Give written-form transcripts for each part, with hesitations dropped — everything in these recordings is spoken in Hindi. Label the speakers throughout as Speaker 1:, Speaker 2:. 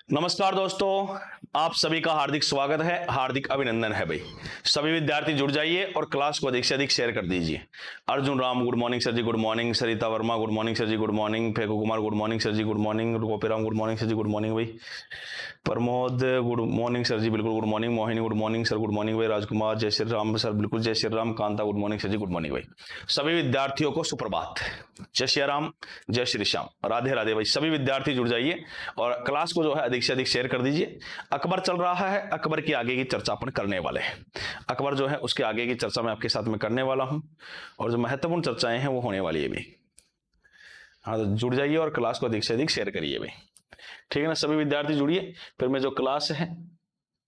Speaker 1: नमस्कार दोस्तों, आप सभी का हार्दिक स्वागत है, हार्दिक अभिनंदन है भाई। सभी विद्यार्थी जुड़ जाइए और क्लास को अधिक से अधिक शेयर कर दीजिए। Arjun Ram good morning sir ji, good morning. Sarita Verma good morning sir ji, good morning. Feku Kumar good morning sir ji, good morning. Gopiram good morning sir ji, good morning भाई। Pramod good morning sir ji, बिल्कुल good morning. Mohini good morning sir, good morning भाई। राजकुमार जय श्री राम सर, बिल्कुल जय Shri Ram. Kanta good morning sir ji, good morning भाई। सभी विद्यार्थियों को सुप्रभात, जय श्री राम, जय श्री श्याम, राधे राधे भाई। सभी विद्यार्थी जुड़ जाइए और क्लास को जो है अधिक से अधिक शेयर कर दीजिए। अकबर चल रहा है, अकबर की आगे की चर्चा अपन करने वाले हैं। अकबर जो है उसके आगे की चर्चा मैं आपके साथ में करने वाला हूं और जो महत्वपूर्ण चर्चाएं हैं वो होने वाली है भी। हाँ, तो जुड़ जाइए और क्लास को अधिक से अधिक शेयर करिए भाई, ठीक है ना। सभी विद्यार्थी जुड़िए, फिर मैं जो क्लास है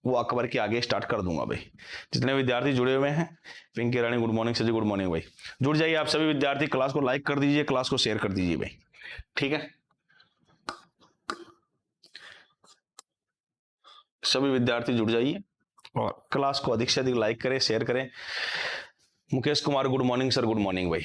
Speaker 1: वो अकबर के आगे स्टार्ट कर दूंगा भाई। जितने विद्यार्थी जुड़े हुए हैं, पिंकी रानी good morning sir ji, good morning भाई। जुड़ जाइए आप सभी विद्यार्थी, क्लास को लाइक कर दीजिए, क्लास को शेयर कर दीजिए भाई, ठीक है। सभी विद्यार्थी जुड़ जाइए और क्लास को अधिक से अधिक लाइक करें, शेयर करें। Mukesh Kumar good morning sir, good morning भाई।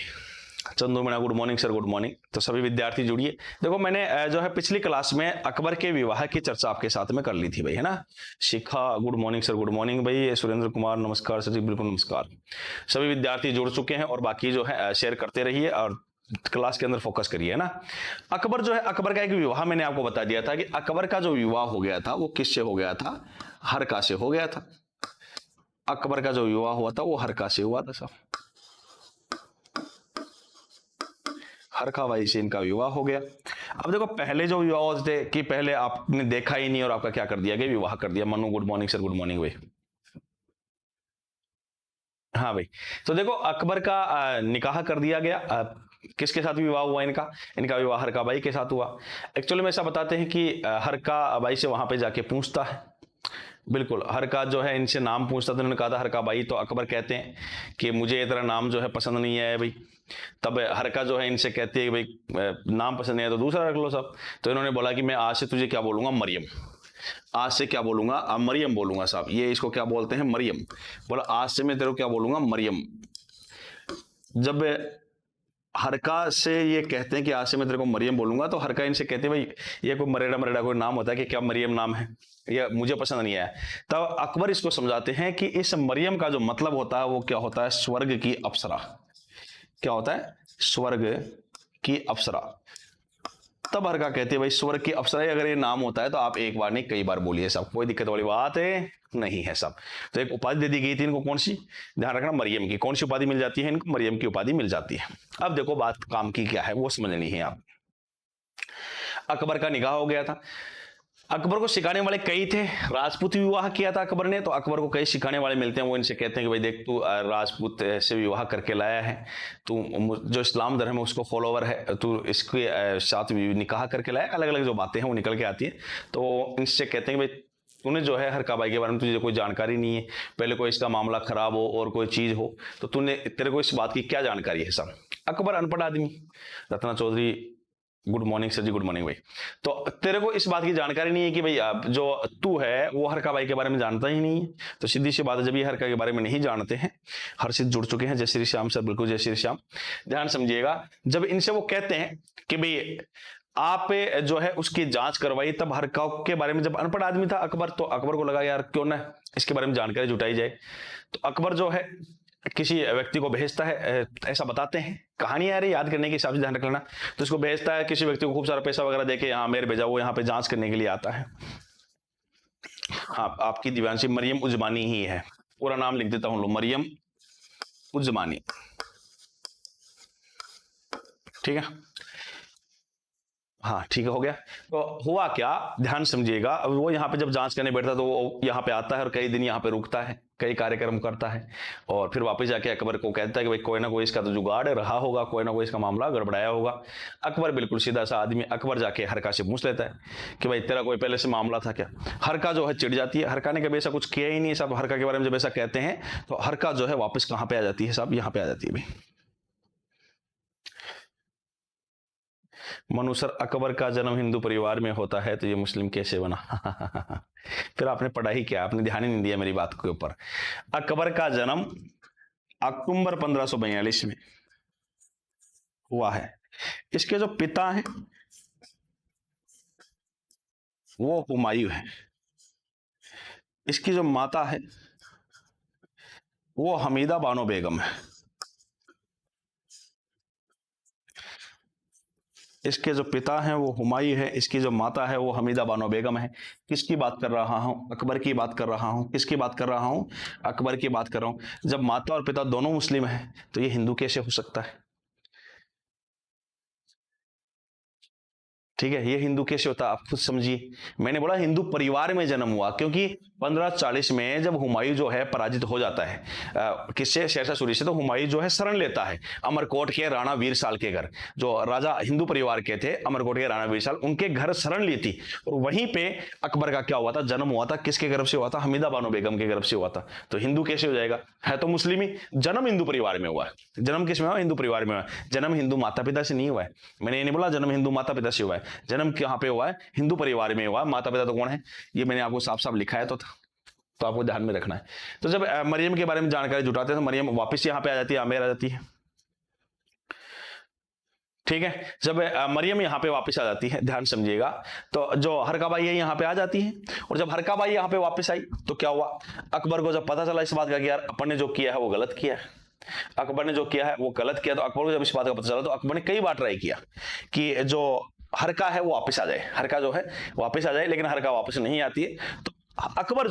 Speaker 1: Chandu Meena good morning sir, good morning. तो सभी विद्यार्थी जुड़िए। देखो, मैंने जो है पिछली क्लास में अकबर के विवाह की चर्चा आपके साथ में कर ली थी भाई, है ना। Shikha good morning sir, good morning भाई। सुरेंद्र कुमार नमस्कार सर जी, बिल्कुल नमस्कार। सभी विद्यार्थी जुड़ चुके हैं और बाकी जो है शेयर करते रहिए और क्लास के अंदर फोकस करिए, है ना। अकबर जो है, अकबर का एक विवाह मैंने आपको बता दिया था कि अकबर का जो विवाह हो गया था वो किससे हो गया था? हरका से हो गया था। अकबर का जो विवाह हुआ था वो हरका से हुआ था साहब। हरका बाई से इनका विवाह हो गया। अब देखो, पहले जो विवाह होते थे कि पहले आपने देखा ही नहीं और आपका क्या कर दिया गया, विवाह कर दिया। Manu good morning sir, good morning भाई। हाँ भाई, तो देखो अकबर का निकाह कर दिया गया। किसके साथ विवाह हुआ इनका? इनका विवाह हरका बाई के साथ हुआ। एक्चुअली में ऐसा बताते हैं कि हरका बाई से वहां पे जाके पूछता है, बिल्कुल हरका जो है इनसे नाम पूछता था। उन्होंने कहा था हरका बाई, तो अकबर कहते हैं कि मुझे तेरा नाम जो है पसंद नहीं है भाई। तब हरका जो है इनसे कहती है कि भाई नाम पसंद नहीं है तो दूसरा रख लो सब। तो इन्होंने बोला कि मैं आज से तुझे क्या बोलूंगा? मरियम। आज से क्या बोलूंगा? मरियम बोलूंगा साहब। ये इसको क्या बोलते हैं? मरियम। बोला आज से मैं तेरे को क्या बोलूंगा? मरियम। जब हरका से ये कहते हैं कि आज से मैं तेरे को मरियम बोलूंगा, तो हरका इनसे कहते हैं भाई ये कोई मरेड़ा मरेड़ा कोई नाम होता है कि क्या मरियम नाम है? या मुझे पसंद नहीं आया। तब अकबर इसको समझाते हैं कि इस मरियम का जो मतलब होता है वो क्या होता है? स्वर्ग की अप्सरा। क्या होता है? स्वर्ग की अप्सरा। तब हरका कहते हैं भाई स्वर्ग की अप्सरा अगर ये नाम होता है तो आप एक बार नहीं कई बार बोलिए सब, कोई दिक्कत वाली बात है नहीं है सब। तो एक उपाधि दे दी गई थी इनको, कौन सी? ध्यान रखना, मरियम की। कौन सी उपाधि मिल जाती है इनको? मरियम की उपाधि मिल जाती है। अब देखो बात काम की क्या है वो समझनी है आप। अकबर का निकाह हो गया था। अकबर को सिखाने वाले कई थे। राजपूत विवाह किया था अकबर ने, तो अकबर को कई सिखाने वाले मिलते हैं। वो इनसे कहते हैं कि भाई देख, तू राजपूत से विवाह करके लाया है, तू जो इस्लाम धर्म है उसको फॉलोवर है, तू इसके साथ निकाह करके लाया। अलग अलग जो बातें हैं वो निकल के आती है। तो इनसे कहते हैं कि भाई तूने जो है हरका बाई के बारे में तुझे कोई जानकारी नहीं है, पहले कोई इसका मामला खराब हो और कोई चीज हो तो तेरे को इस बात की क्या जानकारी है सब? अकबर अनपढ़ आदमी। Ratna Chaudhary good morning sir ji, good morning भाई। तो तेरे को इस बात की जानकारी नहीं है कि भाई जो तू है वो हरका बाई के बारे में जानता ही नहीं है। तो सीधी सी बात है, जब ये हरका के बारे में नहीं जानते हैं। हर्षित जुड़ चुके हैं, जय श्री श्याम सर, बिल्कुल जय श्री श्याम। ध्यान समझिएगा, जब इनसे वो कहते हैं कि भाई आप जो है उसकी जांच करवाई, तब हरका के बारे में, जब अनपढ़ आदमी था अकबर, तो अकबर को लगा यार क्यों ना इसके बारे में जानकारी जुटाई जाए। तो अकबर जो है किसी व्यक्ति को भेजता है, ऐसा बताते हैं, कहानी आ रही याद करने के हिसाब से ध्यान रख लेना। तो इसको भेजता है किसी व्यक्ति को, खूब सारा पैसा वगैरह देके यहाँ मेरे भेजा, वो यहाँ पे जांच करने के लिए आता है। हाँ, आपकी दिव्यांशी मरियम उजमानी ही है, पूरा नाम लिख देता हूँ, लो मरियम उजमानी, ठीक है। हाँ ठीक है, हो गया। तो हुआ क्या, ध्यान समझिएगा। अब वो यहाँ पे जब जांच करने बैठता तो वो यहाँ पे आता है और कई दिन यहाँ पे रुकता है, कई कार्यक्रम करता है और फिर वापस जाके अकबर को कहता है कि भाई कोई ना कोई इसका तो जुगाड़ रहा होगा, कोई ना कोई इसका मामला गड़बड़ाया होगा। अकबर बिल्कुल सीधा सा आदमी, अकबर जाके हरका से पूछ लेता है कि भाई तेरा कोई पहले से मामला था क्या? हरका जो है चिढ़ जाती है, हरका ने कभी ऐसा कुछ किया ही नहीं सब। हरका के बारे में जब ऐसा कहते हैं तो हरका जो है वापस कहाँ पे आ जाती है साहब? यहाँ पे आ जाती है भाई। मनु सर, अकबर का जन्म हिंदू परिवार में होता है तो ये मुस्लिम कैसे बना? फिर आपने पढ़ा ही क्या, आपने ध्यान ही नहीं दिया मेरी बात के ऊपर। अकबर का जन्म अक्टूबर 1542 में हुआ है। इसके जो पिता हैं वो हुमायूं है। इसकी जो माता है वो हमीदा बानो बेगम है। इसके जो पिता हैं वो हुमायूं है, इसकी जो माता है वो हमीदा बानो बेगम है। किसकी बात कर रहा हूं? अकबर की बात कर रहा हूं। किसकी बात कर रहा हूं? अकबर की बात कर रहा हूं। जब माता और पिता दोनों मुस्लिम हैं तो ये हिंदू कैसे हो सकता है? ठीक है, ये हिंदू कैसे होता है आप खुद समझिए। मैंने बोला हिंदू परिवार में जन्म हुआ, क्योंकि 1540 में जब हुमायूं जो है पराजित हो जाता है किससे? शेरशाह सूरी से। तो हुमायूं जो है शरण लेता है अमरकोट के राणा वीरसाल के घर, जो राजा हिंदू परिवार के थे, अमरकोट के राणा वीरसाल, उनके घर शरण ली थी। और वहीं पे अकबर का क्या हुआ था? जन्म हुआ था। किसके गर्भ से हुआ था? हमीदा बानो बेगम के गर्भ से हुआ था। तो हिंदू कैसे हो जाएगा? है तो मुस्लिम ही। जन्म हिंदू परिवार में हुआ है। जन्म किस में हुआ? हिंदू परिवार में हुआ। जन्म हिंदू माता पिता से नहीं हुआ है। मैंने ये नहीं बोला जन्म हिंदू माता पिता से हुआ है। जन्म कहां पे हुआ है? हिंदू परिवार में हुआ। माता पिता तो कौन है? ये मैंने आपको साफ साफ लिखा है, तो आपको ध्यान में रखना है। तो जब मरियम के बारे में जानकारी जुटाते हैं तो मरियम वापस यहां पे आ जाती है, आमेर आ जाती है। ठीक है, जब मरियम यहाँ पे वापस आ जाती है, ध्यान समझिएगा, तो जो हरकाबाई है यहाँ पे आ जाती है। और जब हरकाबाई यहाँ पे वापस आई तो क्या हुआ? अकबर को जब पता चला इस बात का कि यार अपन ने जो किया है वो गलत किया है, अकबर ने जो किया है वो गलत किया, तो अकबर को जब इस बात का पता चला तो अकबर ने कई बार ट्राई किया कि जो हरका है वो वापस आ जाए, हरका जो है वापस आ जाए, लेकिन हरका वापस नहीं आती है। तो अकबर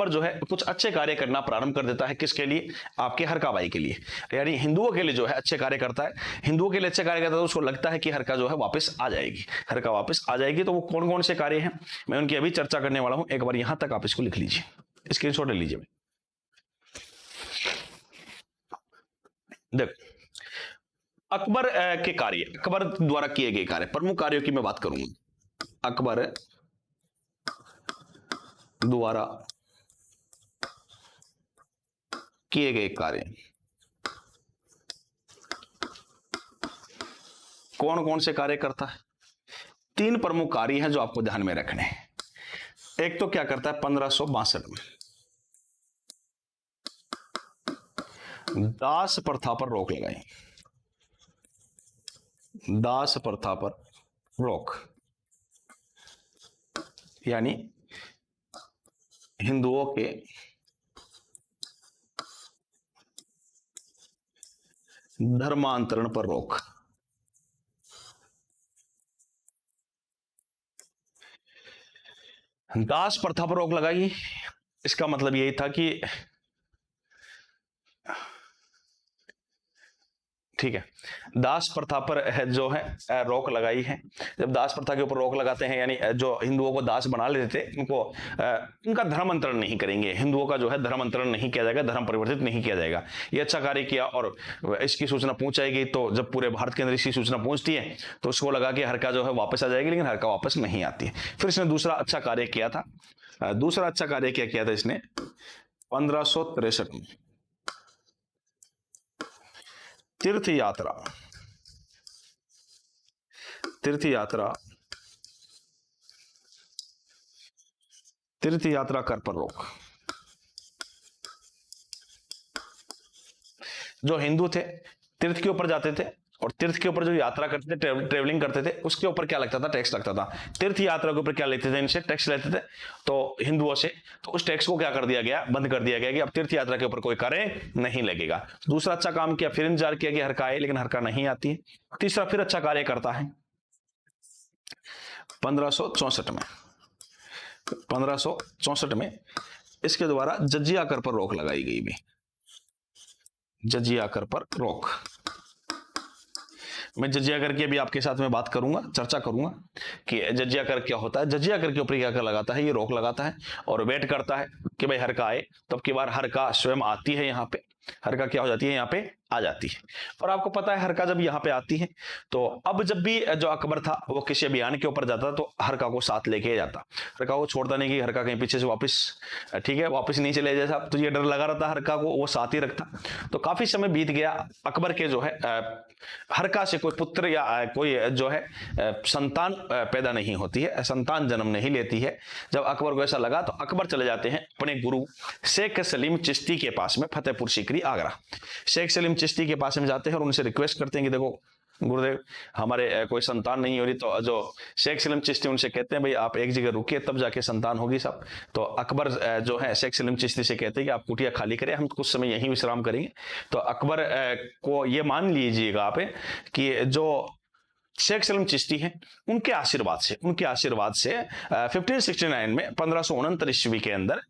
Speaker 1: जो है कुछ अच्छे कार्य करना प्रारंभ कर देता है। किसके लिए? आपके हरकाबाई के लिए, यानी हिंदुओं के लिए जो है अच्छे कार्य करता है। हिंदुओं के लिए अच्छे कार्य करता है तो उसको लगता है कि हरका जो है वापस आ जाएगी, हरका वापस आ जाएगी। तो वो कौन कौन से कार्य हैं मैं उनकी अभी चर्चा करने वाला हूं। एक बार यहां तक आप इसको लिख लीजिए, स्क्रीनशॉट ले लीजिए। देखो, अकबर के कार्य, अकबर द्वारा किए गए कार्य, प्रमुख कार्यों की मैं बात करूंगा। अकबर द्वारा किए गए कार्य कौन कौन से कार्य करता है? 3 प्रमुख कार्य हैं जो आपको ध्यान में रखने हैं। एक तो क्या करता है 1562 में दास प्रथा पर रोक लगाई। दास प्रथा पर रोक, यानी हिंदुओं के धर्मांतरण पर रोक। दास प्रथा पर रोक लगाई, इसका मतलब यही था कि ठीक है, दास प्रथा पर जो है रोक लगाई है। जब दास प्रथा के ऊपर रोक लगाते हैं, यानी जो हिंदुओं को दास बना लेते थे उनको उनका धर्मांतरण नहीं करेंगे, हिंदुओं का जो है धर्मांतरण नहीं किया जाएगा, धर्म परिवर्तित नहीं किया जाएगा। ये अच्छा कार्य किया और इसकी सूचना पहुंचाएगी। तो जब पूरे भारत के अंदर इसकी सूचना पहुंचती है तो उसको लगा कि हरका जो है वापस आ जाएगी, लेकिन हरका वापस नहीं आती है। फिर इसने दूसरा अच्छा कार्य किया था। दूसरा अच्छा कार्य क्या किया था इसने? 1563 में तीर्थ यात्रा, तीर्थ यात्रा, तीर्थ यात्रा कर पर रोक। जो हिंदू थे तीर्थ के ऊपर जाते थे और तीर्थ के ऊपर जो यात्रा करते थे, ट्रेवलिंग करते थे, उसके ऊपर क्या लगता था? टैक्स लगता था। तीर्थ यात्रा के ऊपर क्या लेते थे? इनसे टैक्स लेते थे तो हिंदुओं से। तो उस टैक्स को क्या कर दिया गया? बंद कर दिया गया कि अब तीर्थ यात्रा के ऊपर कोई कार्य नहीं लगेगा। दूसरा अच्छा काम किया, फिर इंतजार किया कि हरका आए, लेकिन हरका नहीं आती है। तीसरा फिर अच्छा कार्य करता है 1564 में। 1564 में इसके द्वारा जजिया कर पर रोक लगाई गई भी। जजिया कर पर रोक, मैं जजिया कर की भी आपके साथ में बात करूंगा, चर्चा करूंगा कि जजिया कर क्या होता है। जजिया कर के ऊपर क्या कर लगाता है? ये रोक लगाता है और वेट करता है कि भाई हरका आए। तब की बार हरका स्वयं आती है, यहाँ पे हरका क्या हो जाती है? यहाँ पे आ जाती है। और आपको पता है हरका जब यहाँ पे आती है तो अब जब भी जो अकबर था वो किसी अभियान के ऊपर जाता तो हरका को साथ लेके जाता, हरका को छोड़ता नहीं कि हरका कहीं पीछे से वापस, ठीक है, वापस नहीं चले जाए साहब। तो ये डर लगा रहता हरका को, वो साथ ही रखता। तो काफी समय बीत गया, अकबर के जो है हरका से कोई पुत्र या कोई जो है संतान पैदा नहीं होती है, संतान जन्म नहीं लेती है। जब अकबर को ऐसा लगा तो अकबर चले जाते हैं अपने गुरु शेख सलीम चिश्ती के पास में, फतेहपुर सीकरी आगरा। शेख सलीम चिश्ती के पास में जाते हैं और उनसे रिक्वेस्ट करते हैं कि देखो गुरुदेव हमारे कोई संतान नहीं हो रही, तो जो शेख सलीम चिश्ती उनसे कहते हैं भाई आप एक जगह रुकिए तब जाके संतान होगी साहब। तो अकबर जो है शेख सलीम चिश्ती से कहते हैं कि आप कुटिया खाली करें, हम कुछ समय यहीं विश्राम करेंगे। तो अकबर को ये मान लीजिएगा आप कि जो शेख सलीम चिश्ती हैं उनके आशीर्वाद से 1569 में 1569 ईस्वी के अंदर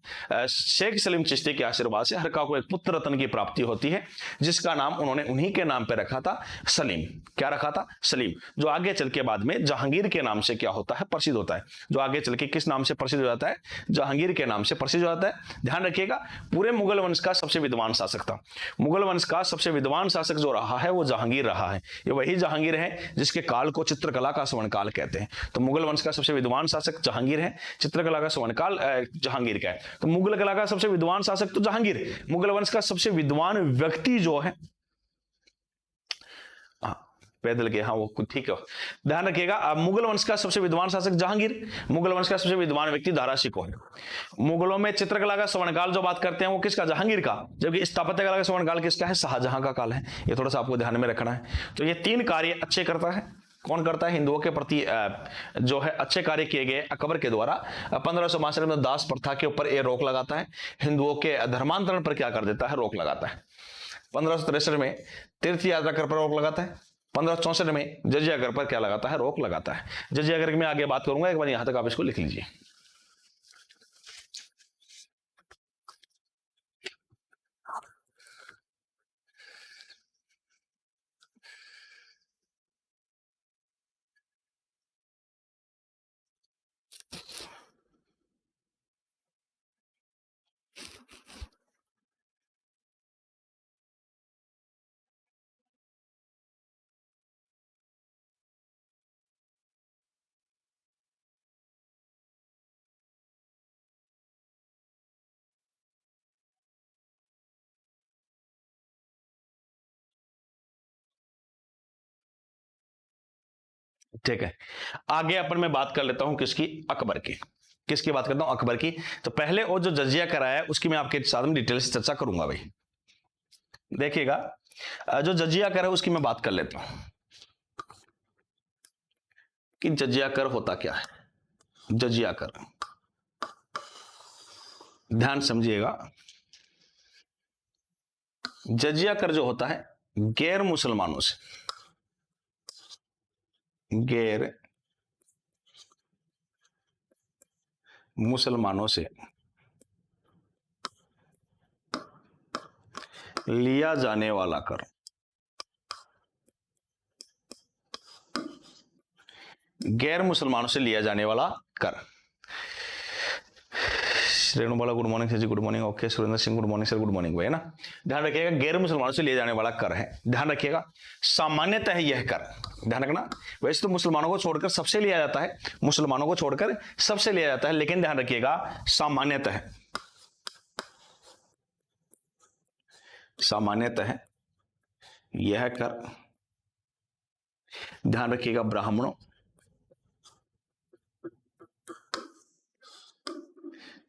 Speaker 1: शेख सलीम चिश्ती के आशीर्वाद से हरका को एक पुत्र रत्न की प्राप्ति होती है, जिसका नाम उन्होंने उन्हीं के नाम पे रखा था, सलीम। क्या रखा था? सलीम। जो आगे चल के बाद में जहांगीर के नाम से क्या होता है? प्रसिद्ध होता है। जो आगे चल के किस नाम से प्रसिद्ध हो जाता है? जहांगीर के नाम से प्रसिद्ध हो जाता है। ध्यान रखिएगा, पूरे मुगल वंश का सबसे विद्वान शासक था। मुगल वंश का सबसे विद्वान शासक जो रहा है वो जहांगीर रहा है। ये वही जहांगीर है जिसके काल को चित्रकला का स्वर्णकाल कहते हैं। तो मुगल वंश का सबसे विद्वान शासक जहांगीर है, चित्रकला का स्वर्णकाल जहांगीर का है। तो मुगल कला का सबसे विद्वान शासक तो जहांगीर, मुगल वंश का सबसे विद्वान व्यक्ति जो है, पैदल के, हाँ वो ठीक है, ध्यान रखिएगा। अब मुगल वंश का सबसे विद्वान शासक जहांगीर, मुगल वंश का सबसे विद्वान व्यक्ति दारा शिकोह है। मुगलों में चित्रकला का स्वर्णकाल जो बात करते हैं वो किसका? जहांगीर का। जबकि स्थापत्य कला का स्वर्णकाल किसका है? शाहजहां का काल है। ये थोड़ा सा आपको ध्यान में रखना है। तो ये तीन कार्य अच्छे करता है। कौन करता है? हिंदुओं के प्रति जो है अच्छे कार्य किए गए अकबर के द्वारा। 1562 में दास प्रथा के ऊपर ये रोक लगाता है। हिंदुओं के धर्मांतरण पर क्या कर देता है? रोक लगाता है। 1563 में तीर्थ यात्रा कर पर रोक लगाता है। 1564 में जजिया कर पर क्या लगाता है? रोक लगाता है। जजिया कर की मैं आगे बात करूंगा, एक बार यहां तक आप इसको लिख लीजिए। ठीक है, आगे अपन मैं बात कर लेता हूं किसकी? अकबर की। किसकी बात करता हूं? अकबर की। तो पहले वो जो जजिया कराया है उसकी मैं आपके साथ में डिटेल से चर्चा करूंगा भाई। देखिएगा, जो जजिया कर है उसकी मैं बात कर लेता हूं कि जजिया कर होता क्या है। जजिया कर, ध्यान समझिएगा। जजिया कर जो होता है गैर मुसलमानों से, गैर मुसलमानों से लिया जाने वाला कर। गैर मुसलमानों से लिया जाने वाला कर। Renu Bala good morning sir ji, good morning. Okay Surendra Singh good morning sir, good morning भाई, है ना। ध्यान रखिएगा, गैर मुसलमानों से लिए जाने वाला कर है। ध्यान रखिएगा, सामान्यतः यह कर, ध्यान रखना। वैसे तो मुसलमानों को छोड़कर सबसे लिया जाता है, मुसलमानों को छोड़कर सबसे लिया जाता है, लेकिन ध्यान रखिएगा सामान्यतः, सामान्यतः यह कर, ध्यान रखिएगा, ब्राह्मणों,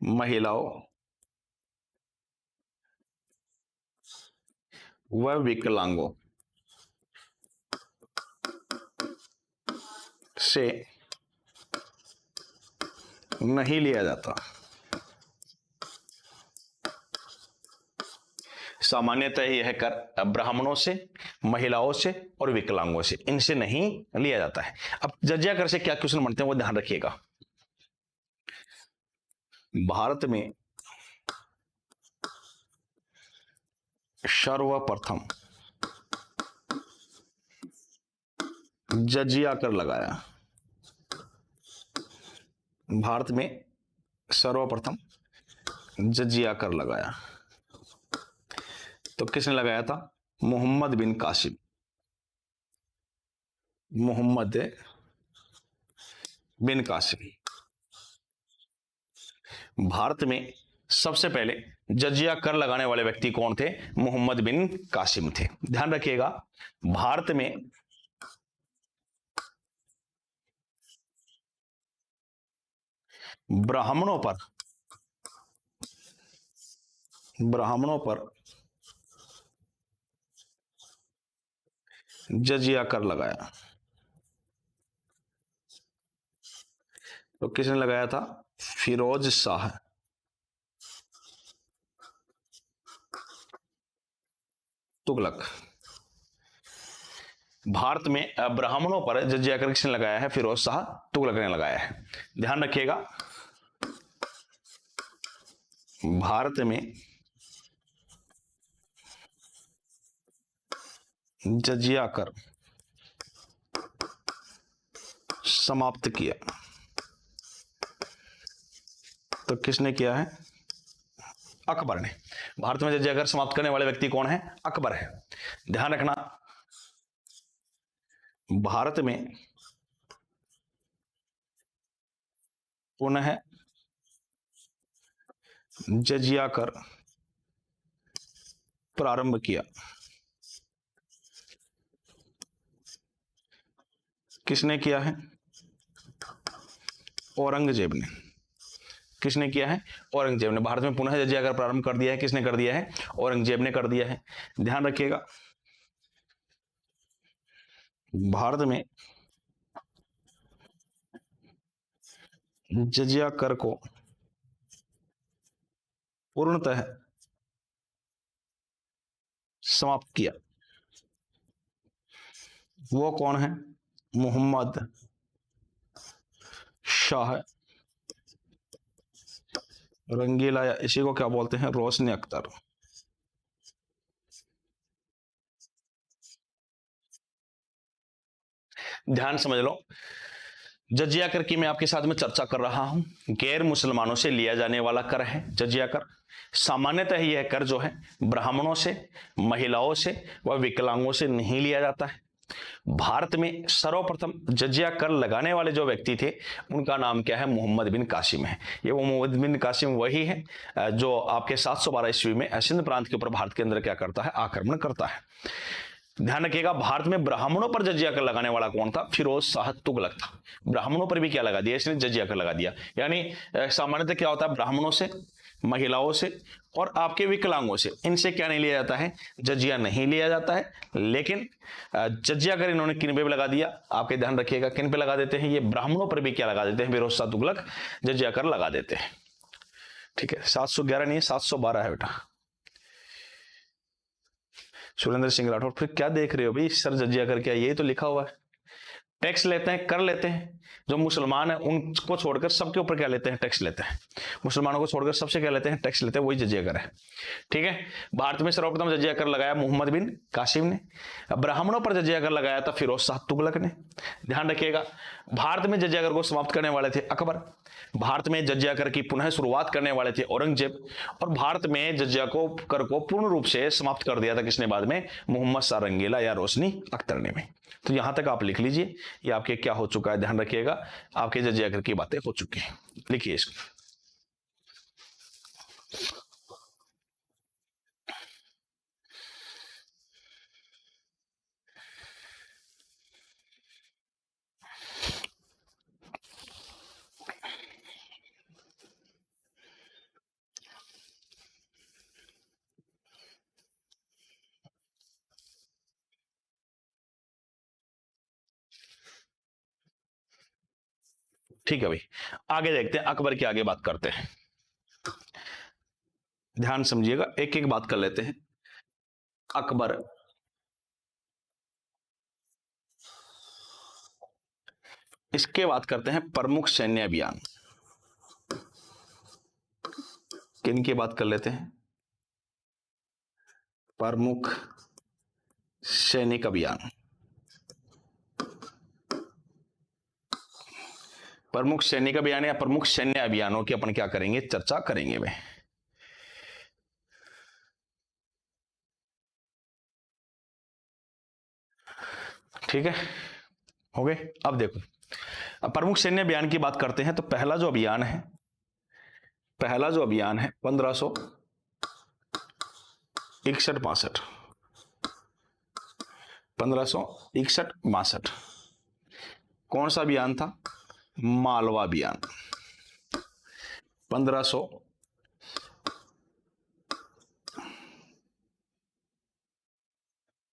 Speaker 1: महिलाओं व विकलांगों से नहीं लिया जाता। सामान्यतः यह कर ब्राह्मणों से, महिलाओं से और विकलांगों से, इनसे नहीं लिया जाता है। अब जजिया कर से क्या क्वेश्चन बनते हैं वो ध्यान रखिएगा। भारत में सर्वप्रथम जजिया कर लगाया, भारत में सर्वप्रथम जजिया कर लगाया तो किसने लगाया था? मोहम्मद बिन कासिम, मोहम्मद बिन कासिम। भारत में सबसे पहले जजिया कर लगाने वाले व्यक्ति कौन थे? मोहम्मद बिन कासिम थे। ध्यान रखिएगा, भारत में ब्राह्मणों पर जजिया कर लगाया। तो किसने लगाया था? फिरोज शाह तुगलक। भारत में ब्राह्मणों पर जजिया कर किसने लगाया है? फिरोज शाह तुगलक ने लगाया है। ध्यान रखिएगा, भारत में जजिया कर समाप्त किया तो किसने किया है? अकबर ने। भारत में जजिया कर समाप्त करने वाले व्यक्ति कौन है? अकबर है। ध्यान रखना, भारत में पुनः जजिया कर प्रारंभ किया किसने किया है? औरंगजेब ने। किसने किया है? औरंगजेब ने। भारत में पुनः जजिया कर प्रारंभ कर दिया है, किसने कर दिया है? औरंगजेब ने कर दिया है। ध्यान रखिएगा, भारत में जजिया कर को पूर्णतः समाप्त किया वो कौन है? मोहम्मद शाह रंगीला, या इसी को क्या बोलते हैं? रोशनी अख्तर। ध्यान समझ लो, जजिया कर की मैं आपके साथ में चर्चा कर रहा हूं। गैर मुसलमानों से लिया जाने वाला कर है जजिया कर। सामान्यतः यह कर जो है ब्राह्मणों से, महिलाओं से व विकलांगों से नहीं लिया जाता है। भारत में सर्वप्रथम जजिया कर लगाने वाले जो व्यक्ति थे उनका नाम क्या है? मोहम्मद बिन कासिम है। ये वो मोहम्मद बिन कासिम वही है जो आपके 712 ईस्वी में सिंध प्रांत के ऊपर भारत के अंदर क्या करता है? आक्रमण करता है। ध्यान रखिएगा, भारत में ब्राह्मणों पर जजिया कर लगाने वाला कौन था? फिरोज शाह तुगलक था। ब्राह्मणों पर भी क्या लगा दिया? इसने जजिया कर लगा दिया। यानी सामान्यतः क्या होता है? ब्राह्मणों से, महिलाओं से और आपके विकलांगों से, इनसे क्या नहीं लिया जाता है? जजिया नहीं लिया जाता है। लेकिन जजिया कर इन्होंने किन पे लगा दिया? आपके ध्यान रखिएगा, किन पे लगा देते हैं? ये ब्राह्मणों पर भी क्या लगा देते हैं? फिरोज शाह तुगलक जजिया कर लगा देते हैं। ठीक है, 711 नहीं, 712 है बेटा। सुरेंद्र सिंह राठौर, फिर क्या देख रहे हो भाई? सर जजिया कर क्या? यही तो लिखा हुआ है। टैक्स लेते हैं, कर लेते हैं। जो मुसलमान है उनको छोड़कर सबके ऊपर क्या लेते हैं? टैक्स लेते हैं। मुसलमानों को छोड़कर सबसे क्या लेते हैं? टैक्स लेते हैं। वही जजिया कर है। ठीक है, भारत में सर्वप्रथम जजिया कर लगाया मोहम्मद बिन कासिम ने। ब्राह्मणों पर जजिया कर लगाया था फिरोज शाह तुगलक ने। ध्यान रखिएगा, भारत में जजिया कर को समाप्त करने वाले थे अकबर। भारत में जजिया कर की पुनः शुरुआत करने वाले थे औरंगजेब। और भारत में जजिया को कर को पूर्ण रूप से समाप्त कर दिया था किसने बाद में? मोहम्मद शाह रंगीला या रोशनी अख्तर ने में। तो यहां तक आप लिख लीजिए, ये आपके क्या हो चुका है? ध्यान रखिएगा, आपके जजिया कर की बातें हो चुकी हैं। लिखिए इसको। ठीक है भाई, आगे देखते हैं, अकबर की आगे बात करते हैं। ध्यान समझिएगा, एक एक बात कर लेते हैं। अकबर इसके बात करते हैं प्रमुख सैन्य अभियान। किन की बात कर लेते हैं? प्रमुख सैनिक अभियान। प्रमुख सैनिक अभियान या प्रमुख सैन्य अभियानों की अपन क्या करेंगे? चर्चा करेंगे वे। ठीक है, हो गए। अब देखो, अब प्रमुख सैन्य अभियान की बात करते हैं। तो पहला जो अभियान है 1561-62, 1561-62 कौन सा अभियान था? मालवा अभियान। 1500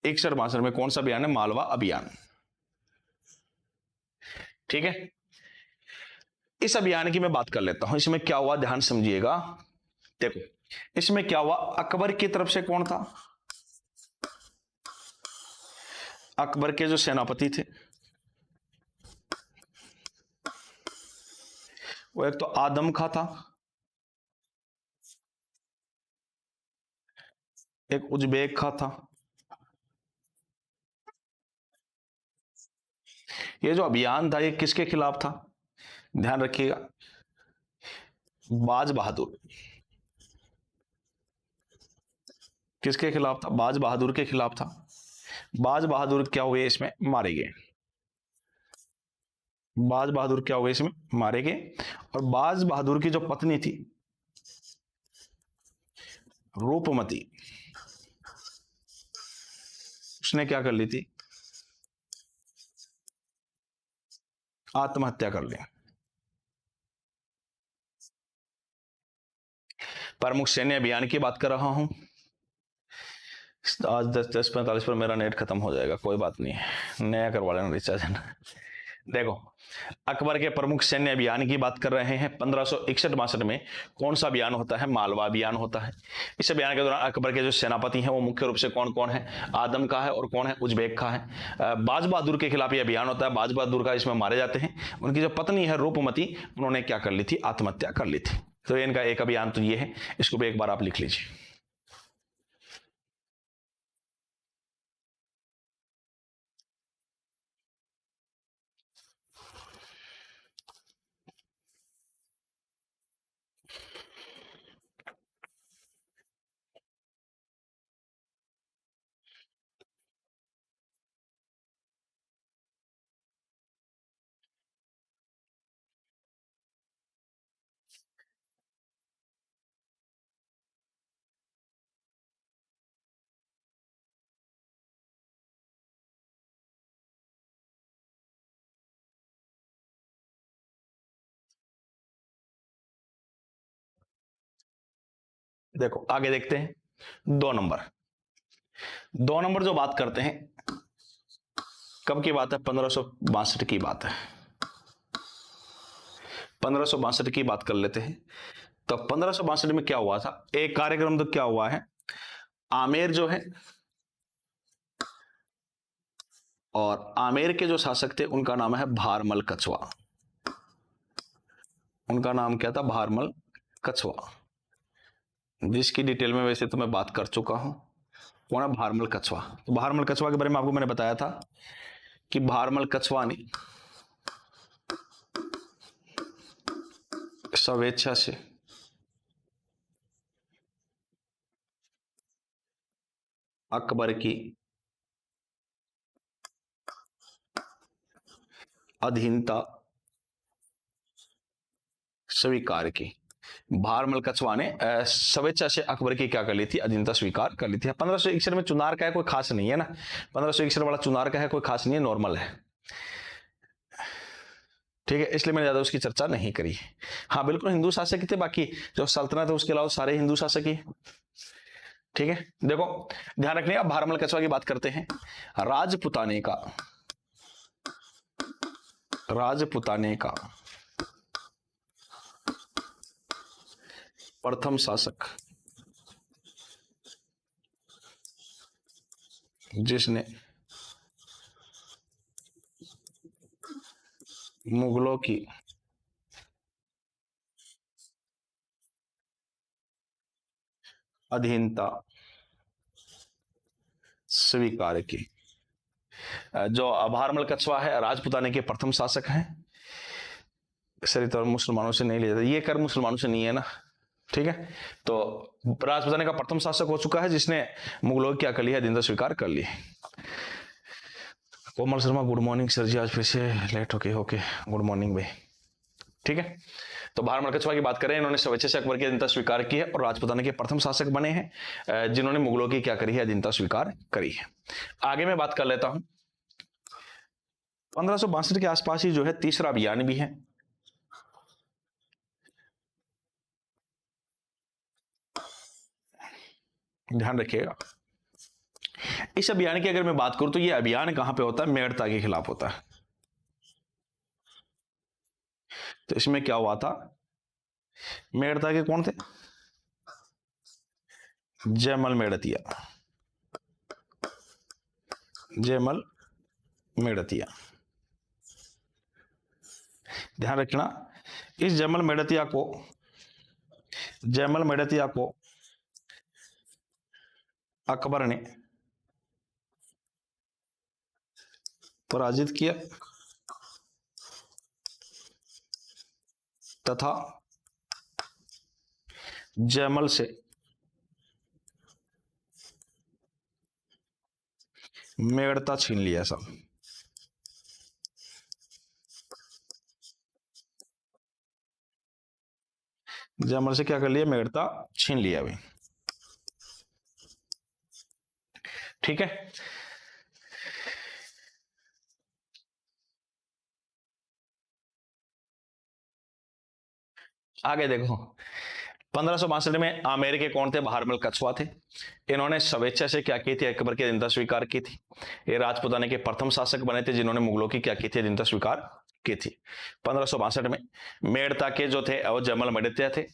Speaker 1: 61-62 में कौन सा अभियान है? मालवा अभियान। ठीक है, इस अभियान की मैं बात कर लेता हूं। इसमें क्या हुआ, ध्यान समझिएगा। देखो, इसमें क्या हुआ, अकबर की तरफ से कौन था? अकबर के जो सेनापति थे वो एक तो आदम खां था, एक उज्बेक खां था। ये जो अभियान था ये किसके खिलाफ था? ध्यान रखिएगा, बाज बहादुर। किसके खिलाफ था? बाज बहादुर के खिलाफ था। बाज बहादुर क्या हुए? इसमें मारे गए। बाज बहादुर क्या हुए? इसमें मारे गए। और बाज बहादुर की जो पत्नी थी रूपमती, उसने क्या कर ली थी? आत्महत्या कर ली। प्रमुख सैन्य अभियान की बात कर रहा हूं। आज 10:45 पर मेरा नेट खत्म हो जाएगा, कोई बात नहीं है, नया करवा लेना रिचार्ज, है ना। देखो, अकबर के प्रमुख सैन्य अभियान की बात कर रहे हैं। 1561-62 में कौन सा अभियान होता है? मालवा अभियान होता है। इस अभियान के दौरान अकबर के जो सेनापति हैं वो मुख्य रूप से कौन कौन है? आदम का है और कौन है? उज्बेक का है। बाज बहादुर के खिलाफ ये अभियान होता है। बाज बहादुर का इसमें मारे जाते हैं। उनकी जो पत्नी है रूपमती, उन्होंने क्या कर ली थी? आत्महत्या कर ली थी। तो इनका एक अभियान तो ये है, इसको भी एक बार आप लिख लीजिए। देखो आगे देखते हैं। 2 नंबर, 2 नंबर जो बात करते हैं, कब की बात है? 1562 की बात है। 1562 की बात कर लेते हैं। तो 1562 में क्या हुआ था? एक कार्यक्रम तो क्या हुआ है, आमेर जो है, और आमेर के जो शासक थे उनका नाम है भारमल कछवा। उनका नाम क्या था? भारमल कछवा, जिसकी डिटेल में वैसे तो मैं बात कर चुका हूं। कौन है? भारमल कछवा। तो भारमल कछवा के बारे में आपको मैंने बताया था कि भारमल कछवा ने स्वेच्छा से अकबर की अधीनता स्वीकार की। भारमल कछवा ने स्वेच्छा से अकबर की क्या कर ली थी? अधीनता स्वीकार कर ली थी। 1561 में चुनार का है, कोई खास नहीं है ना। 1561 वाला चुनार का है, कोई खास नहीं है, नॉर्मल है। ठीक है, इसलिए मैंने ज्यादा उसकी चर्चा नहीं करी। हाँ बिल्कुल, हिंदू शासक ही थे, बाकी जो सल्तनत है उसके अलावा सारे हिंदू शासक ही। ठीक है, देखो ध्यान रखने का, भारमल कछवा की बात करते हैं। राजपुताने का, राजपुताने का प्रथम शासक जिसने मुगलों की अधीनता स्वीकार की। जो भारमल कछवा है राजपुताने के प्रथम शासक हैं। सही तौर मुसलमानों से नहीं लिया जाता, ये कर मुसलमानों से नहीं है ना। ठीक है, तो राजपुताने का प्रथम शासक हो चुका है जिसने मुगलों की क्या कर लिया? अधीनता स्वीकार कर ली। Komal Sharma good morning sir जी, आज फिर से लेट होके गुड मॉर्निंग भाई। ठीक है, तो भारमल कछवा की बात करें, इन्होंने स्वेच्छा से अकबर की अधीनता स्वीकार की है और राजपुताना के प्रथम शासक बने हैं जिन्होंने मुगलों की क्या करी है? अधीनता स्वीकार करी है। आगे मैं बात कर लेता हूं। 1562 के आसपास ही जो है तीसरा अभियान भी है। ध्यान रखिएगा, इस अभियान की अगर मैं बात करूं तो यह अभियान कहां पे होता है? मेड़ता के खिलाफ होता है। तो इसमें क्या हुआ था? मेड़ता के कौन थे? जयमल मेड़तिया। जयमल मेड़तिया, ध्यान रखना। इस जयमल मेड़तिया को अकबर ने पराजित किया तथा जयमल से मेड़ता छीन लिया सब। जयमल से क्या कर लिया? मेड़ता छीन लिया भाई। ठीक है। आगे देखो, 1562 में आमेर के कौन थे? बहारमल कछुआ थे। इन्होंने स्वेच्छा से क्या की थी? अकबर की अधीनता स्वीकार की थी। ये राजपुताना के प्रथम शासक बने थे जिन्होंने मुगलों की क्या की थी? अधीनता स्वीकार की थी। 1562 में मेड़ता के जो थे वो जयमल मेड़तिया थे।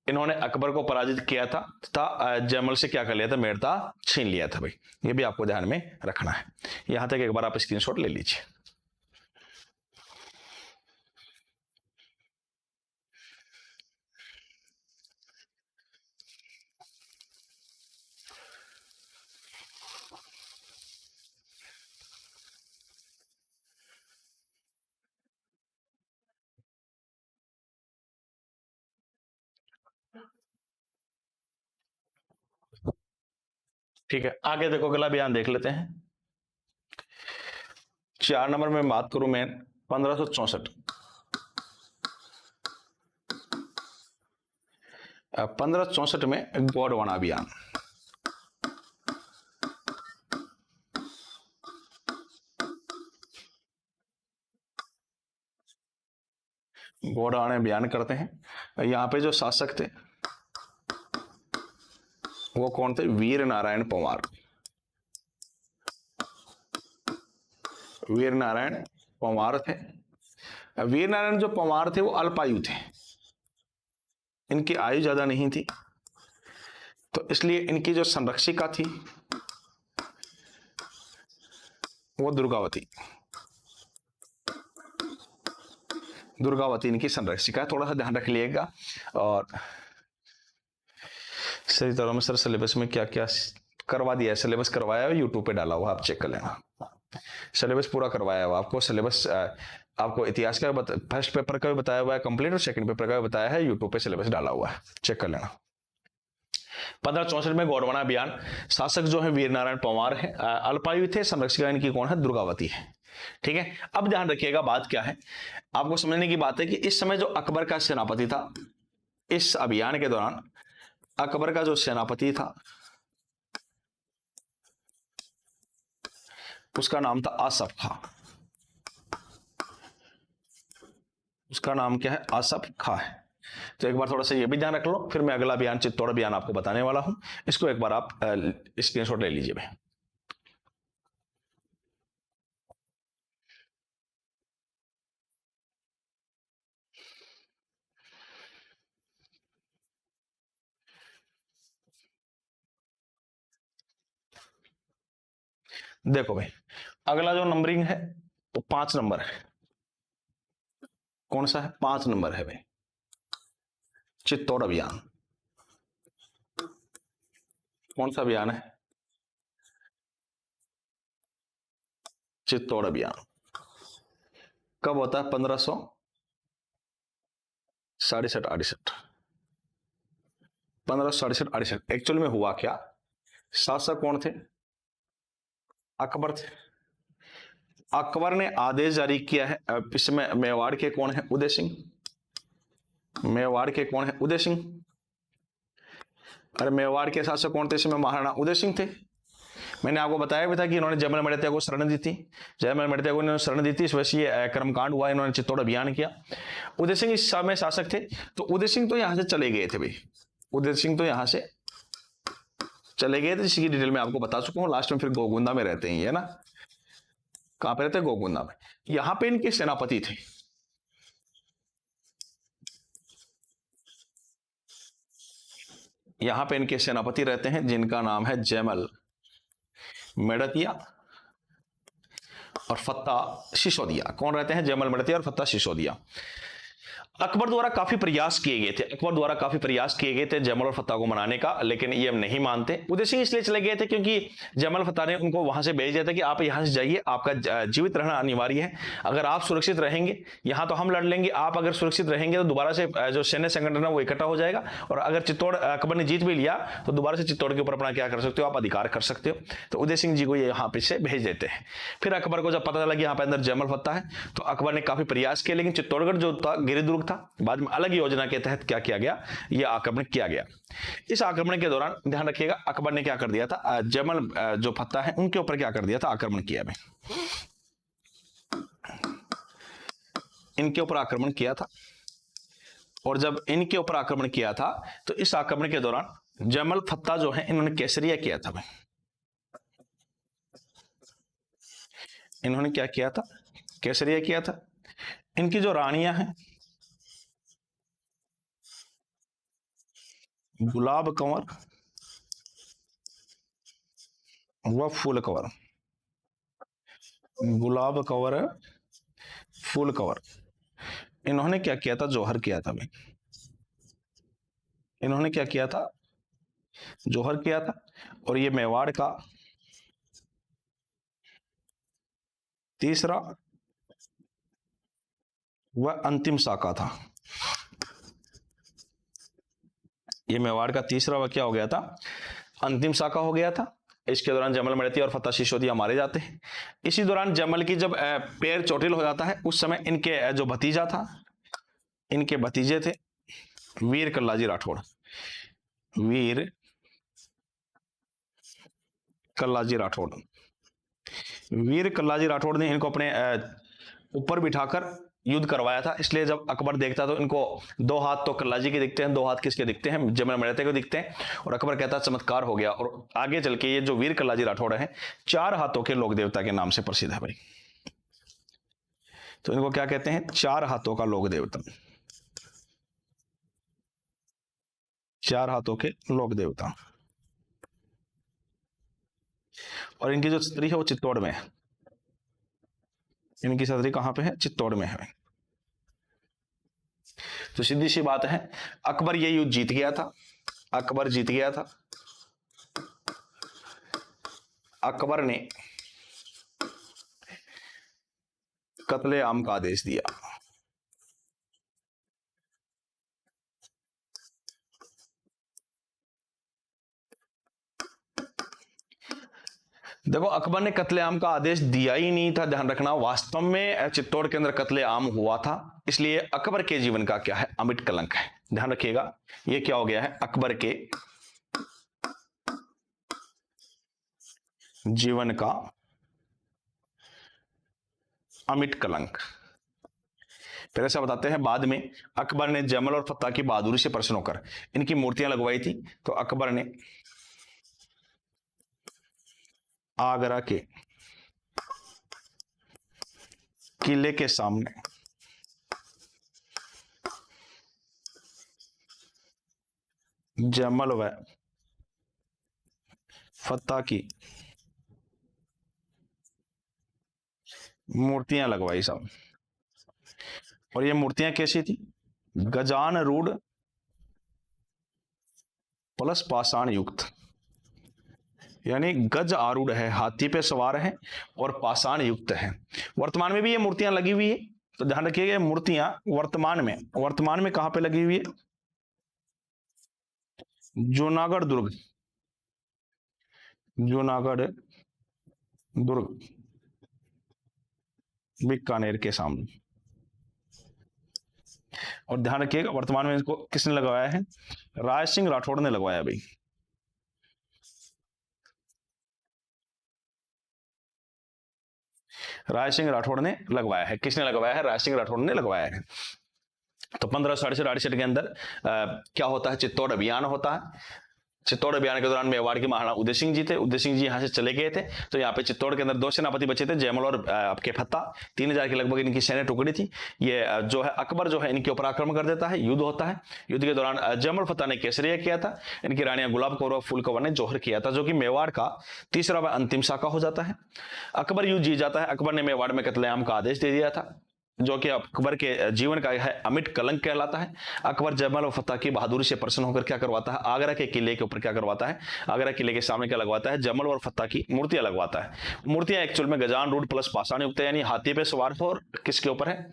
Speaker 1: इन्होंने अकबर को पराजित किया था तथा जयमल से क्या कर लिया था? मेड़ता छीन लिया था भाई। ये भी आपको ध्यान में रखना है। यहां तक एक बार आप स्क्रीनशॉट ले लीजिए। ठीक है, आगे देखो, अगला बयान देख लेते हैं। 4 नंबर में बात करूं मैं 1564। 1564 में गोंडवाना अभियान। गोंडवाना अभियान करते हैं। यहां पे जो शासक थे वो कौन थे? वीर नारायण पंवार। वीर नारायण पंवार थे। वीर नारायण जो पंवार थे वो अल्पायु थे, इनकी आयु ज्यादा नहीं थी, तो इसलिए इनकी जो संरक्षिका थी वो दुर्गावती। दुर्गावती इनकी संरक्षिका, थोड़ा सा ध्यान रख लीजिएगा। और सही तरह में सर सिलेबस में क्या क्या करवा दिया है, सिलेबस करवाया है, यूट्यूब पे डाला हुआ, आप चेक कर लेना। सिलेबस पूरा करवाया हुआ आपको। सिलेबस आपको इतिहास का फर्स्ट पेपर का भी बताया हुआ है कंप्लीट, और सेकंड पेपर का भी बताया है, यूट्यूब पे सिलेबस डाला हुआ है, चेक कर लेना। 1564 में गोंडवाना अभियान। शासक जो है वीर नारायण पंवार है, अल्पायु थे। संरक्षिका इनकी कौन है? दुर्गावती है। ठीक है, अब ध्यान रखिएगा, बात क्या है आपको समझने की बात है कि इस समय जो अकबर का सेनापति था, इस अभियान के दौरान अकबर का जो सेनापति था उसका नाम था आसफ खां। उसका नाम क्या है? आसफ खां है। तो एक बार थोड़ा सा ये भी ध्यान रख लो, फिर मैं अगला बयान, चित्तौड़ बयान आपको बताने वाला हूं। इसको एक बार आप स्क्रीनशॉट ले लीजिए भाई। देखो भाई, अगला जो नंबरिंग है तो 5 नंबर है। कौन सा है? 5 नंबर है भाई, चित्तौड़ अभियान। कौन सा अभियान है? चित्तौड़ अभियान। कब होता है? 1567-68। 1567-68। एक्चुअल में हुआ क्या? शासक कौन थे? अकबर थे। अकबर ने आदेश जारी किया है। इसमें मेवाड़ के कौन है? उदय सिंह। मेवाड़ के कौन है? उदय सिंह। अरे मेवाड़ के शासक कौन थे? इसमें महाराणा उदय सिंह थे। मैंने आपको बताया भी था कि इन्होंने जयमल मेड़तिया को शरण दी थी। जयमल मेड़तिया को इन्होंने शरण दी थी, इस वजह से ये कर्मकांड हुआ, इन्होंने चित्तौड़ अभियान किया। उदय सिंह इस समय शासक थे। तो उदय सिंह तो यहां से चले गए थे भाई। उदय सिंह तो यहां से चले गए थे, जिसकी डिटेल में आपको बता चुका हूं। लास्ट में फिर गोगुंदा में रहते हैं, है ना, कहां पे रहते हैं, गोगुंदा में। यहां पे इनके सेनापति थे, यहां पे इनके सेनापति रहते हैं जिनका नाम है जैमल मेड़तिया और फत्ता सिसोदिया। कौन रहते हैं, जैमल मेड़तिया और फत्ता सिसोदिया। अकबर द्वारा काफी प्रयास किए गए थे, अकबर द्वारा काफी प्रयास किए गए थे जैमल और फत्ता को मनाने का, लेकिन ये नहीं मानते। उदय सिंह इसलिए चले गए थे क्योंकि जैमल फत्ता ने उनको वहां से भेज दिया था कि आप यहां से जाइए, आपका जीवित रहना अनिवार्य है। अगर आप सुरक्षित रहेंगे यहां तो हम लड़ लेंगे, आप अगर सुरक्षित रहेंगे तो दोबारा से जो सैन्य संगठन है वो इकट्ठा हो जाएगा, और अगर चित्तौड़ अकबर ने जीत भी लिया तो दोबारा से चित्तौड़ के ऊपर अपना क्या कर सकते हो, आप अधिकार कर सकते हो। तो उदय सिंह जी को ये यहाँ पे से भेज देते हैं। फिर अकबर को जब पता चला कि यहाँ पे अंदर जैमल फत्ता है, तो अकबर ने काफी प्रयास किए, लेकिन चित्तौड़गढ़ जो था गिरिदुर्ग था, बाद में अलग योजना के तहत क्या किया गया, यह आक्रमण किया गया। इस आक्रमण के दौरान ध्यान रखिएगा अकबर ने क्या कर दिया था, जैमल जो फत्ता है उनके ऊपर क्या कर दिया था, आक्रमण किया। इनके ऊपर आक्रमण किया था, और जब इनके ऊपर आक्रमण किया था तो इस आक्रमण के दौरान जैमल फत्ता जो है इन्होंने केसरिया किया था भाई। इन्होंने क्या किया था, केसरिया किया था। इनकी जो रानियां हैं गुलाब कंवर व फूल कंवर, गुलाब कंवर फूल कंवर, इन्होंने क्या किया था, जौहर किया था भाई। इन्होंने क्या किया था, जौहर किया था। और ये मेवाड़ का तीसरा व अंतिम शाखा था। ये मेवाड़ का तीसरा व क्या हो गया था, अंतिम शाखा हो गया था। इसके दौरान जैमल मेड़तिया और फत्ता सिसोदिया मारे जाते हैं। इसी दौरान जैमल की जब पैर चोटिल हो जाता है, उस समय इनके जो भतीजा था, इनके भतीजे थे वीर कल्लाजी राठौड़, वीर कल्लाजी राठौड़। वीर कल्लाजी राठौड़ ने इनको अपने ऊपर बिठाकर युद्ध करवाया था। इसलिए जब अकबर देखता तो इनको दो हाथ तो कल्लाजी के दिखते हैं, दो हाथ किसके दिखते हैं, जैमल मेड़ते को दिखते हैं। और अकबर कहता है चमत्कार हो गया। और आगे चल के ये जो वीर कल्लाजी राठौड़ है, चार हाथों के लोक देवता के नाम से प्रसिद्ध है भाई। तो इनको क्या कहते हैं, चार हाथों का लोक देवता, चार हाथों के लोक देवता। और इनकी जो छतरी है वो चित्तौड़ में है। इनकी छतरी कहां पे है, चित्तौड़ में है। तो सीधी सी बात है, अकबर ये युद्ध जीत गया था, अकबर जीत गया था। अकबर ने कत्लेआम का आदेश दिया। देखो अकबर ने कत्लेआम का आदेश दिया ही नहीं था, ध्यान रखना। वास्तव में चित्तौड़ के अंदर कत्लेआम हुआ था। इसलिए अकबर के जीवन का क्या है, अमिट कलंक है। ध्यान रखिएगा, ये क्या हो गया है, अकबर के जीवन का अमिट कलंक। फिर ऐसा बताते हैं, बाद में अकबर ने जैमल और फत्ता की बहादुरी से प्रसन्न होकर इनकी मूर्तियां लगवाई थी। तो अकबर ने आगरा के किले के सामने जैमल व फत्ता की मूर्तियां लगवाई साहब। और ये मूर्तियां कैसी थी, गजान रूढ़ प्लस पाषाण युक्त, यानी गज आरूढ़ है, हाथी पे सवार है और पाषाण युक्त है। वर्तमान में भी ये मूर्तियां लगी हुई है। तो ध्यान रखिएगा, मूर्तियां वर्तमान में कहां पे लगी हुई है, जूनागढ़ दुर्ग, जूनागढ़ दुर्ग बीकानेर के सामने। और ध्यान रखिएगा, वर्तमान में इसको किसने लगवाया है, राज सिंह राठौड़ ने लगवाया भाई। राज सिंह राठौड़ ने लगवाया है। किसने लगवाया है, राज सिंह राठौड़ ने लगवाया है। तो 1568 के अंदर क्या होता है, चित्तौड़ अभियान होता है। चित्तौड़ अभियान के दौरान मेवाड़ के महाराणा उदय सिंह जी थे। उदय सिंह जी यहाँ से चले गए थे, तो यहाँ पे चित्तौड़ के अंदर 2 सेनापति बचे थे, जयमल और आपके फत्ता। 3000 की लगभग इनकी सैन्य टुकड़ी थी। ये जो है अकबर जो है इनके ऊपर आक्रमण कर देता है, युद्ध होता है। युद्ध के दौरान जयमल फत्ता ने केसरिया किया था, इनकी रानियां गुलाब कौर और फूल कौर ने जौहर किया था, जो कि मेवाड़ का तीसरा व अंतिम शाखा हो जाता है। अकबर युद्ध जीत जाता है। अकबर ने मेवाड़ में कत्लेआम का आदेश दे दिया था, जो कि अकबर के जीवन का है अमिट कलंक कहलाता है। अकबर जयमल और फत्ता की बहादुरी से प्रसन्न होकर क्या करवाता है, आगरा के किले के ऊपर क्या करवाता है, आगरा किले के सामने क्या लगवाता है, जयमल और फत्ता की मूर्तियां लगवाता है। मूर्तियां एक्चुअल में गजान रूढ़ प्लस पाषाण युक्त है, यानी हाथी पे सवार हो और किसके ऊपर है,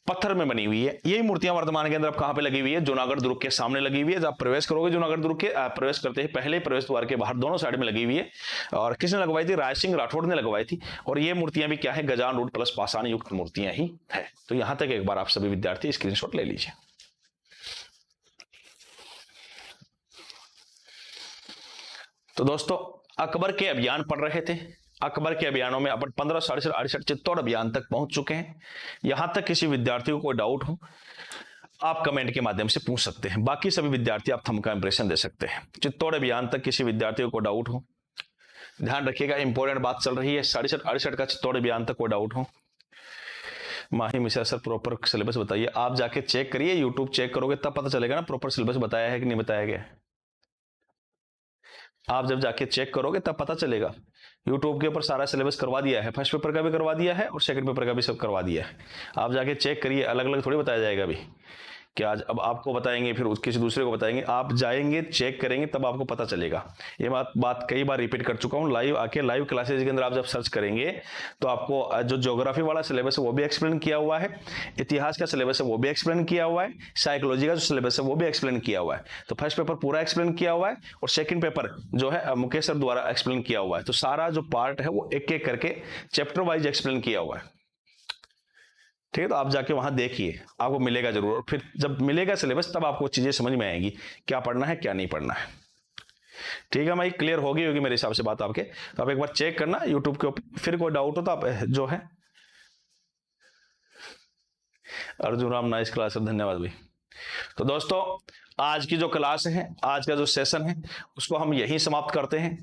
Speaker 1: पत्थर में बनी हुई है। यही मूर्तियां वर्तमान के अंदर अब कहां पे लगी हुई है, जूनागढ़ दुर्ग के सामने लगी हुई है। जब आप प्रवेश करोगे जूनागढ़ दुर्ग के प्रवेश करते ही पहले प्रवेश द्वार के बाहर दोनों साइड में लगी हुई है। और किसने लगवाई थी, राय सिंह राठौड़ ने लगवाई थी। और ये मूर्तियां भी क्या है, गजान रूढ़ प्लस पाषाण युक्त मूर्तियां ही है। तो यहां तक एक बार आप सभी विद्यार्थी स्क्रीनशॉट ले लीजिए। तो दोस्तों अकबर के अभियान पढ़ रहे थे। अकबर के अभियानों में अपन 1567 चित्तौड़ अभियान तक पहुंच चुके हैं। यहां तक किसी विद्यार्थी को कोई डाउट हो आप कमेंट के माध्यम से पूछ सकते हैं। बाकी सभी विद्यार्थी आप थंब का इंप्रेशन दे सकते हैं। चित्तौड़ अभियान तक किसी विद्यार्थी को डाउट हो, ध्यान रखिएगा, इंपॉर्टेंट बात चल रही है। 67-68 का चित्तौड़ अभियान तक कोई डाउट हो, माही मिश्रा सर प्रॉपर सिलेबस बताइए। आप जाके चेक करिए, यूट्यूब चेक करोगे तब पता चलेगा ना प्रॉपर सिलेबस बताया है कि नहीं बताया गया। आप जब जाके चेक करोगे तब पता चलेगा। यूट्यूब के ऊपर सारा सिलेबस करवा दिया है, फर्स्ट पेपर का भी करवा दिया है और सेकंड पेपर का भी सब करवा दिया है। आप जाके चेक करिए, अलग अलग थोड़ी बताया जाएगा अभी कि आज अब आपको बताएंगे फिर किसी दूसरे को बताएंगे। आप जाएंगे चेक करेंगे तब आपको पता चलेगा। ये बात कई बार रिपीट कर चुका हूँ। लाइव क्लासेज के अंदर आप जब सर्च करेंगे तो आपको जो ज्योग्राफी वाला सिलेबस है वो भी एक्सप्लेन किया हुआ है, इतिहास का सिलेबस है वो भी एक्सप्लेन किया हुआ है, साइकोलॉजी का जो सिलेबस है वो भी एक्सप्लेन किया हुआ है। तो फर्स्ट पेपर पूरा एक्सप्लेन किया हुआ है और सेकंड पेपर जो है मुकेश सर द्वारा एक्सप्लेन किया हुआ है। तो सारा जो पार्ट है वो एक एक करके चैप्टर वाइज एक्सप्लेन किया हुआ है। ठीक है, तो आप जाके वहां देखिए, आपको मिलेगा जरूर। और फिर जब मिलेगा सिलेबस तब आपको चीजें समझ में आएंगी, क्या पढ़ना है क्या नहीं पढ़ना है। ठीक है भाई, क्लियर होगी मेरे हिसाब से बात आपके। तो आप एक बार चेक करना यूट्यूब के ऊपर, फिर कोई डाउट हो तो आप जो है अर्जुन राम नाइस क्लास, धन्यवाद भाई। तो दोस्तों आज की जो क्लास है, आज का जो सेशन है उसको हम यहीं समाप्त करते हैं।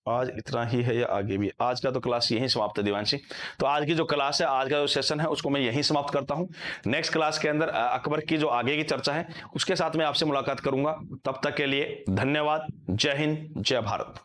Speaker 1: आज इतना ही है या आगे भी? आज का तो क्लास यहीं समाप्त है दिवांशी। तो आज की जो क्लास है, आज का जो सेशन है उसको मैं यहीं समाप्त करता हूं। नेक्स्ट क्लास के अंदर अकबर की जो आगे की चर्चा है उसके साथ मैं आपसे मुलाकात करूंगा। तब तक के लिए धन्यवाद। जय हिंद, जय भारत।